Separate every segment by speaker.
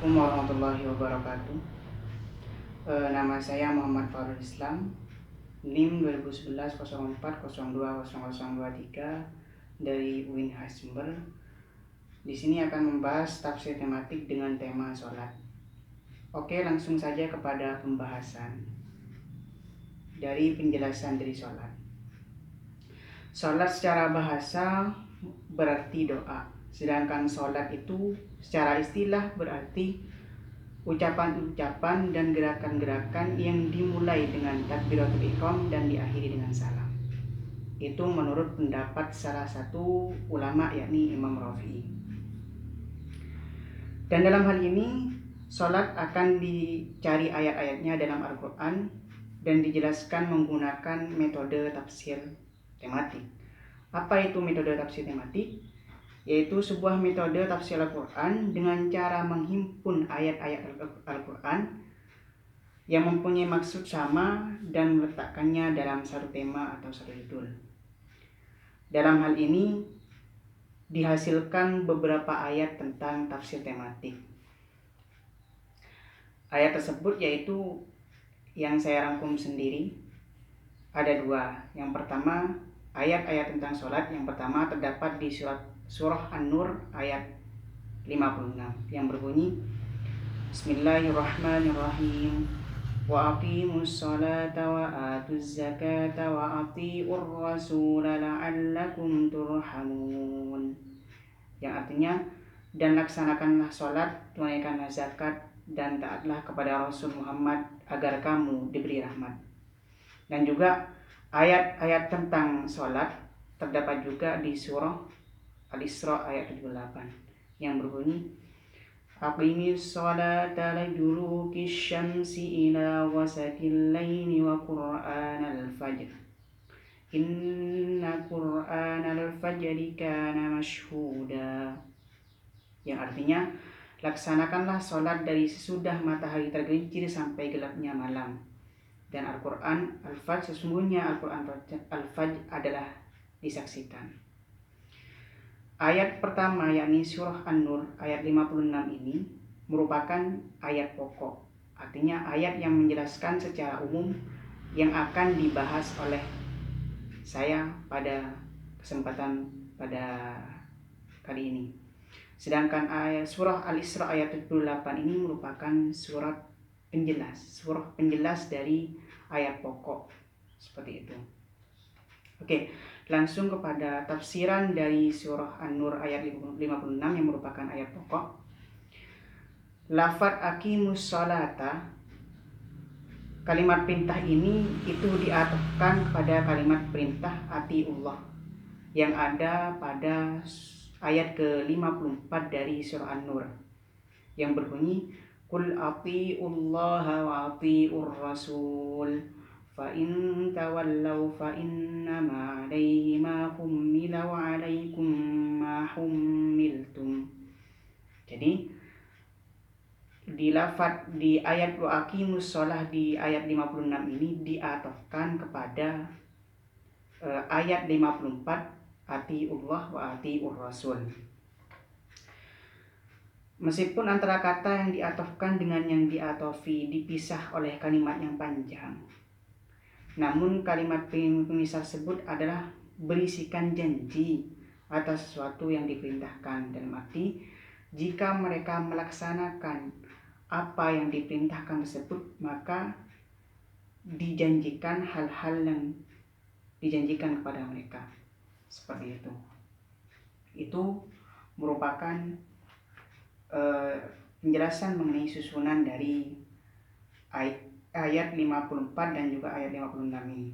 Speaker 1: Assalamualaikum warahmatullahi wabarakatuh. Nama saya Muhammad Farul Islam, NIM 2011 04 02 0023 dari UIN Jember. Di sini akan membahas tafsir tematik dengan tema sholat. Oke, langsung saja kepada pembahasan dari penjelasan dari sholat. Sholat secara bahasa berarti doa, sedangkan sholat itu secara istilah berarti ucapan-ucapan dan gerakan-gerakan yang dimulai dengan takbiratul ihram dan diakhiri dengan salam. Itu menurut pendapat salah satu ulama, yakni Imam Rafi'i. Dan dalam hal ini sholat akan dicari ayat-ayatnya dalam Al-Quran dan dijelaskan menggunakan metode tafsir tematik. Apa itu metode tafsir tematik? Yaitu sebuah metode tafsir Al-Quran dengan cara menghimpun ayat-ayat Al-Quran yang mempunyai maksud sama dan meletakkannya dalam satu tema atau satu judul. Dalam hal ini dihasilkan beberapa ayat tentang tafsir tematik. Ayat tersebut yaitu yang saya rangkum sendiri ada dua. Yang pertama, ayat-ayat tentang sholat. Yang pertama terdapat di Surah An-Nur ayat 56 yang berbunyi Bismillahirrahmanirrahim wa aqimus salata wa atuz zakata wa atiur rasula la'allakum turhamun, yang artinya, dan laksanakanlah sholat, tunaikanlah zakat, dan taatlah kepada Rasul Muhammad agar kamu diberi rahmat. Dan juga ayat-ayat tentang sholat terdapat juga di surah Al-Isra ayat 78 yang berbunyi Aqimis sholata liduluki syamsi ila ghasaqil laili wa qur'anal fajr inna qur'anal fajri kana mashhuda, yang artinya, laksanakanlah sholat dari sesudah matahari tergelincir sampai gelapnya malam, dan Al-Quran Al-Fajr, sesungguhnya Al-Quran Al-Fajr adalah disaksikan. Ayat pertama yakni surah An-Nur ayat 56 ini merupakan ayat pokok, artinya ayat yang menjelaskan secara umum yang akan dibahas oleh saya pada kesempatan pada kali ini. Sedangkan ayat surah Al-Isra ayat 78 ini merupakan surah penjelas dari ayat pokok, seperti itu. Oke, langsung kepada tafsiran dari surah An-Nur ayat 56 yang merupakan ayat pokok. Lafaz aqimus sholata, kalimat perintah ini itu diatofkan kepada kalimat perintah atiullah yang ada pada ayat ke-54 dari surah An-Nur yang berbunyi Qul atiullaha wa atiur rasul fa in tawallaw fa innama 'alaihi ma hummila wa 'alaikum ma hummiltum. Jadi di ayat wa aqimus shalah di ayat 56 ini diatofkan kepada ayat 54 atiullah wa atiur rasul. Meskipun antara kata yang diatofkan dengan yang diatofi dipisah oleh kalimat yang panjang, namun kalimat pemisah tersebut adalah berisikan janji atas sesuatu yang diperintahkan, dalam arti jika mereka melaksanakan apa yang diperintahkan tersebut, maka dijanjikan hal-hal yang dijanjikan kepada mereka, seperti itu. Itu merupakan penjelasan mengenai susunan dari ayat 54 dan juga ayat 56 ini.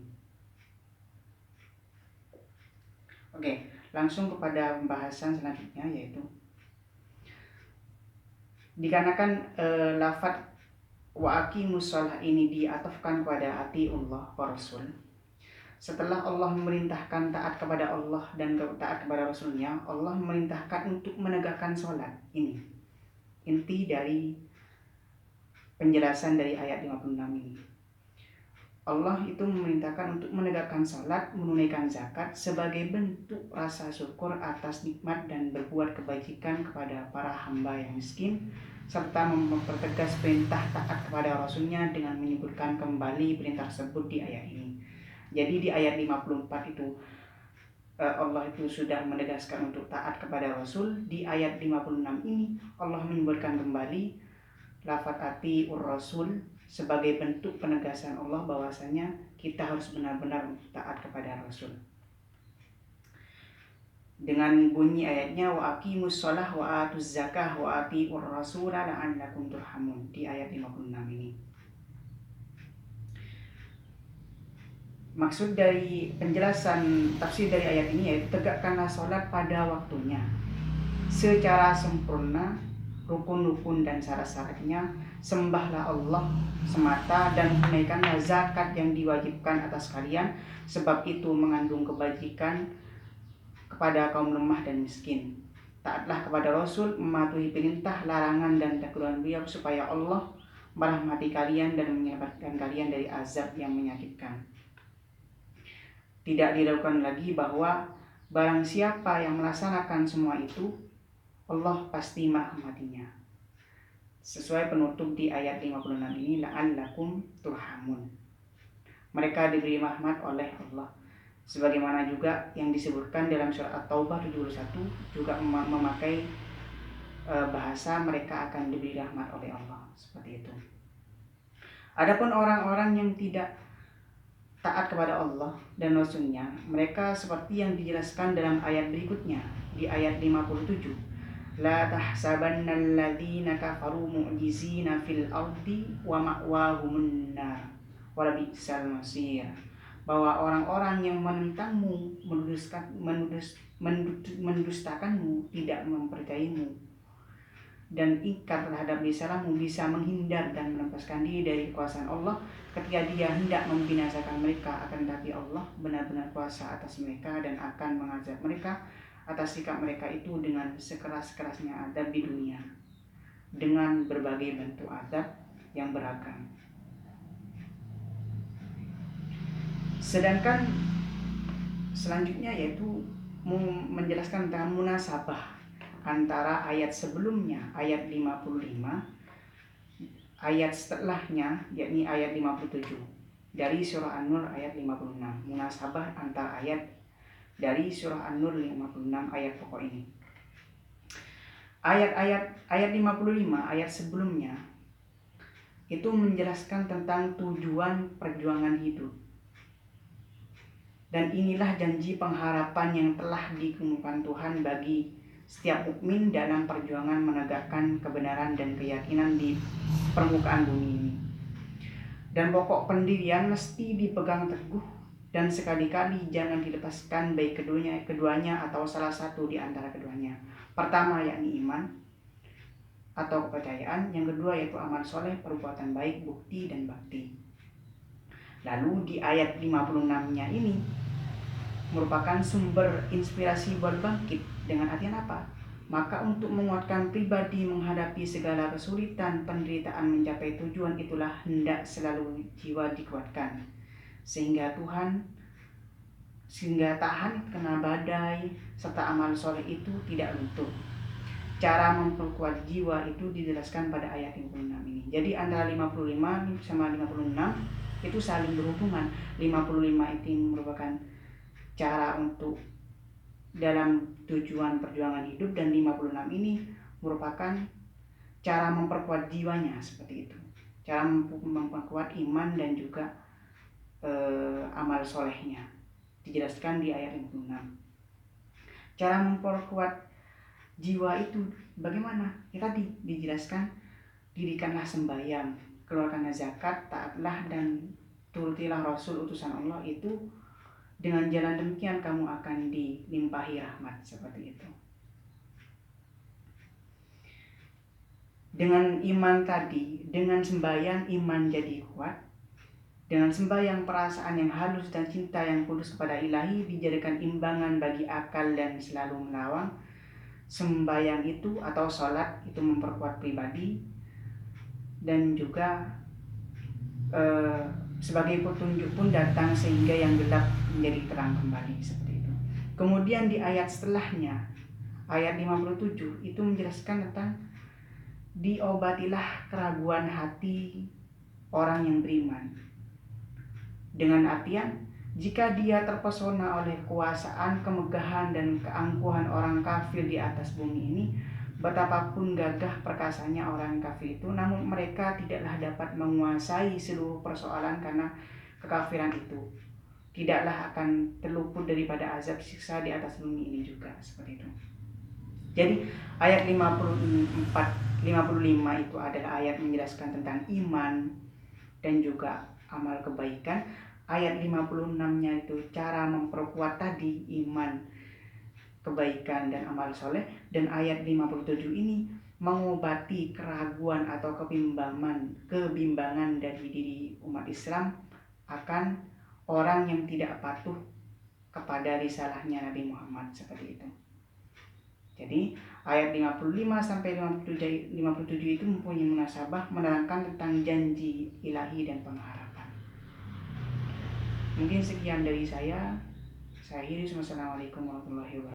Speaker 1: Oke, langsung kepada pembahasan selanjutnya, yaitu dikarenakan lafaz wa aqimus shalah ini diatofkan kepada atiullah wa rasul. Setelah Allah memerintahkan taat kepada Allah dan taat kepada Rasulnya, Allah memerintahkan untuk menegakkan sholat. Ini inti dari penjelasan dari ayat 56 ini. Allah itu memerintahkan untuk menegakkan salat, menunaikan zakat sebagai bentuk rasa syukur atas nikmat dan berbuat kebajikan kepada para hamba yang miskin, serta mempertegas perintah taat kepada Rasulnya dengan menyebutkan kembali perintah tersebut di ayat ini. Jadi di ayat 54 itu Allah itu sudah menegaskan untuk taat kepada Rasul. Di ayat 56 ini Allah menyebutkan kembali lafaz atiur Rasul sebagai bentuk penegasan Allah bahwasanya kita harus benar-benar taat kepada Rasul. Dengan bunyi ayatnya wa aqimus shalah wa atuz zakah wa atiur rasul la'allakum turhamun di ayat 56 ini. Maksud dari penjelasan tafsir dari ayat ini yaitu tegakkanlah sholat pada waktunya secara sempurna, rukun-rukun dan syarat-syaratnya, sembahlah Allah semata dan tunaikanlah zakat yang diwajibkan atas kalian, sebab itu mengandung kebajikan kepada kaum lemah dan miskin. Taatlah kepada Rasul, mematuhi perintah, larangan dan teguran beliau supaya Allah merahmati kalian dan menyelamatkan kalian dari azab yang menyakitkan. Tidak diragukan lagi bahwa barang siapa yang melaksanakan semua itu, Allah pasti merahmatinya. Sesuai penutup di ayat 56 ini, la'allakum turhamun. Mereka diberi rahmat oleh Allah. Sebagaimana juga yang disebutkan dalam surat At-Taubah 71 juga memakai bahasa mereka akan diberi rahmat oleh Allah, seperti itu. Adapun orang-orang yang tidak taat kepada Allah dan Rasulnya, mereka seperti yang dijelaskan dalam ayat berikutnya di ayat 57. La tahsabanna alladhina kafaru mu'jizina fil ardi wa ma'wahumun nar wa bi'sal masir. Bahwa orang-orang yang menentangmu, mendustakanmu, tidak mempercayaimu dan ingkar terhadap risalahmu bisa menghindar dan melepaskan diri dari kekuasaan Allah ketika dia hendak membinasakan mereka. Akan tetapi Allah benar-benar kuasa atas mereka dan akan mengazab mereka atas sikap mereka itu dengan sekeras-kerasnya azab di dunia dengan berbagai bentuk azab yang beragam. Sedangkan selanjutnya yaitu menjelaskan tentang munasabah antara ayat sebelumnya, ayat 55, ayat setelahnya, yakni ayat 57 dari surah An-Nur ayat 56. Munasabah antara ayat dari surah An-Nur 56 ayat pokok ini. Ayat 55 ayat sebelumnya itu menjelaskan tentang tujuan perjuangan hidup. Dan inilah janji pengharapan yang telah dikemukakan Tuhan bagi setiap mukmin dalam perjuangan menegakkan kebenaran dan keyakinan di permukaan bumi ini. Dan pokok pendirian mesti dipegang teguh dan sekali-kali jangan dilepaskan baik keduanya atau salah satu di antara keduanya. Pertama yakni iman atau kepercayaan, yang kedua yaitu amal soleh, perbuatan baik, bukti dan bakti. Lalu di ayat 56-nya ini merupakan sumber inspirasi buat bangkit. Dengan artian apa? Maka untuk menguatkan pribadi menghadapi segala kesulitan, penderitaan mencapai tujuan, itulah hendak selalu jiwa dikuatkan sehingga tahan kena badai, serta amal soleh itu tidak luntur. Cara memperkuat jiwa itu dijelaskan pada ayat 56 ini. Jadi antara 55 sama 56 itu saling berhubungan. 55 itu merupakan cara untuk dalam tujuan perjuangan hidup, dan 56 ini merupakan cara memperkuat jiwanya, seperti itu. Cara memperkuat iman dan juga amal solehnya dijelaskan di ayat 56. Cara memperkuat jiwa itu bagaimana? Ya tadi dijelaskan, dirikanlah sembahyang, keluarkanlah zakat, taatlah dan turutilah Rasul utusan Allah, itu dengan jalan demikian kamu akan dilimpahi rahmat, seperti itu. Dengan iman tadi, dengan sembahyang iman jadi kuat. Dengan sembahyang perasaan yang halus dan cinta yang kudus kepada ilahi dijadikan imbangan bagi akal dan selalu melawang. Sembahyang itu atau sholat itu memperkuat pribadi dan juga sebagai petunjuk pun datang sehingga yang gelap menjadi terang kembali, seperti itu. Kemudian di ayat setelahnya, ayat 57 itu menjelaskan tentang diobatilah keraguan hati orang yang beriman. Dengan artian, jika dia terpesona oleh kekuasaan, kemegahan, dan keangkuhan orang kafir di atas bumi ini, betapapun gagah perkasanya orang kafir itu, namun mereka tidaklah dapat menguasai seluruh persoalan karena kekafiran itu. Tidaklah akan terluput daripada azab siksa di atas bumi ini juga, seperti itu. Jadi ayat 54-55 itu adalah ayat menjelaskan tentang iman dan juga amal kebaikan. Ayat 56-nya itu cara memperkuat tadi iman, kebaikan, dan amal soleh. Dan ayat 57 ini mengobati keraguan atau kebimbangan dari diri umat Islam akan orang yang tidak patuh kepada risalahnya Nabi Muhammad, seperti itu. Jadi ayat 55-57 itu mempunyai munasabah menerangkan tentang janji ilahi dan pengharapan. Mungkin sekian dari saya. Saya akhiri. Wassalamualaikum warahmatullahi wabarakatuh.